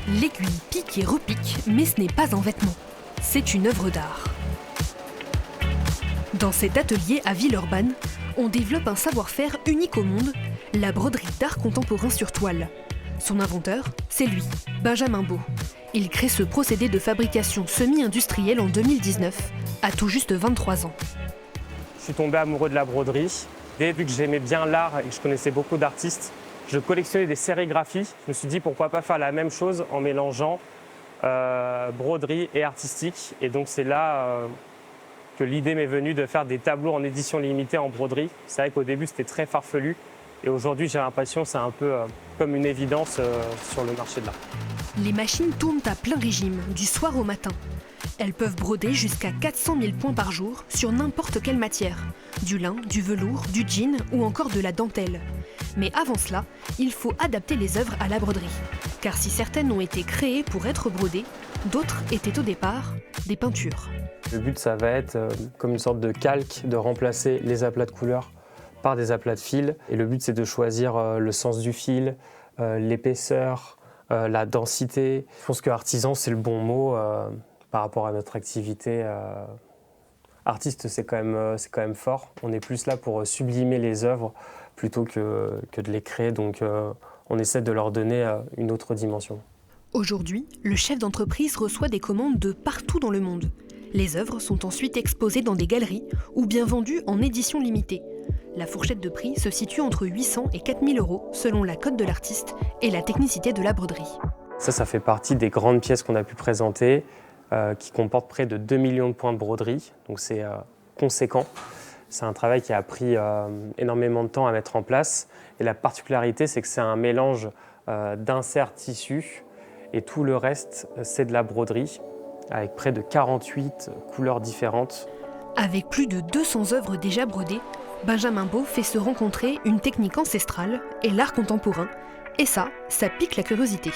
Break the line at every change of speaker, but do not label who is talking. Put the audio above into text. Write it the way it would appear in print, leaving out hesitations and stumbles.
L'aiguille pique et repique, mais ce n'est pas un vêtement. C'est une œuvre d'art. Dans cet atelier à Villeurbanne, on développe un savoir-faire unique au monde, la broderie d'art contemporain sur toile. Son inventeur, c'est lui, Benjamin Beau. Il crée ce procédé de fabrication semi-industrielle en 2019, à tout juste 23 ans.
Je suis tombé amoureux de la broderie. Vu que j'aimais bien l'art et que je connaissais beaucoup d'artistes, je collectionnais des sérigraphies. Je me suis dit pourquoi pas faire la même chose en mélangeant broderie et artistique. Et donc c'est là que l'idée m'est venue de faire des tableaux en édition limitée en broderie. C'est vrai qu'au début c'était très farfelu et aujourd'hui j'ai l'impression que c'est un peu comme une évidence sur le marché de l'art.
Les machines tournent à plein régime, du soir au matin. Elles peuvent broder jusqu'à 400 000 points par jour sur n'importe quelle matière. Du lin, du velours, du jean ou encore de la dentelle. Mais avant cela, il faut adapter les œuvres à la broderie. Car si certaines ont été créées pour être brodées, d'autres étaient au départ des peintures.
Le but, ça va être comme une sorte de calque, de remplacer les aplats de couleurs par des aplats de fil. Et le but, c'est de choisir le sens du fil, l'épaisseur, la densité. Je pense que artisan, c'est le bon mot par rapport à notre activité. Artiste, c'est quand même fort. On est plus là pour sublimer les œuvres plutôt que de les créer. Donc, on essaie de leur donner une autre dimension.
Aujourd'hui, le chef d'entreprise reçoit des commandes de partout dans le monde. Les œuvres sont ensuite exposées dans des galeries ou bien vendues en édition limitée. La fourchette de prix se situe entre 800 et 4000 euros selon la cote de l'artiste et la technicité de la broderie.
Ça fait partie des grandes pièces qu'on a pu présenter qui comportent près de 2 millions de points de broderie. Donc c'est conséquent. C'est un travail qui a pris énormément de temps à mettre en place. Et la particularité, c'est que c'est un mélange d'inserts tissus et tout le reste, c'est de la broderie, avec près de 48 couleurs différentes.
Avec plus de 200 œuvres déjà brodées, Benjamin Beau fait se rencontrer une technique ancestrale et l'art contemporain. Et ça pique la curiosité.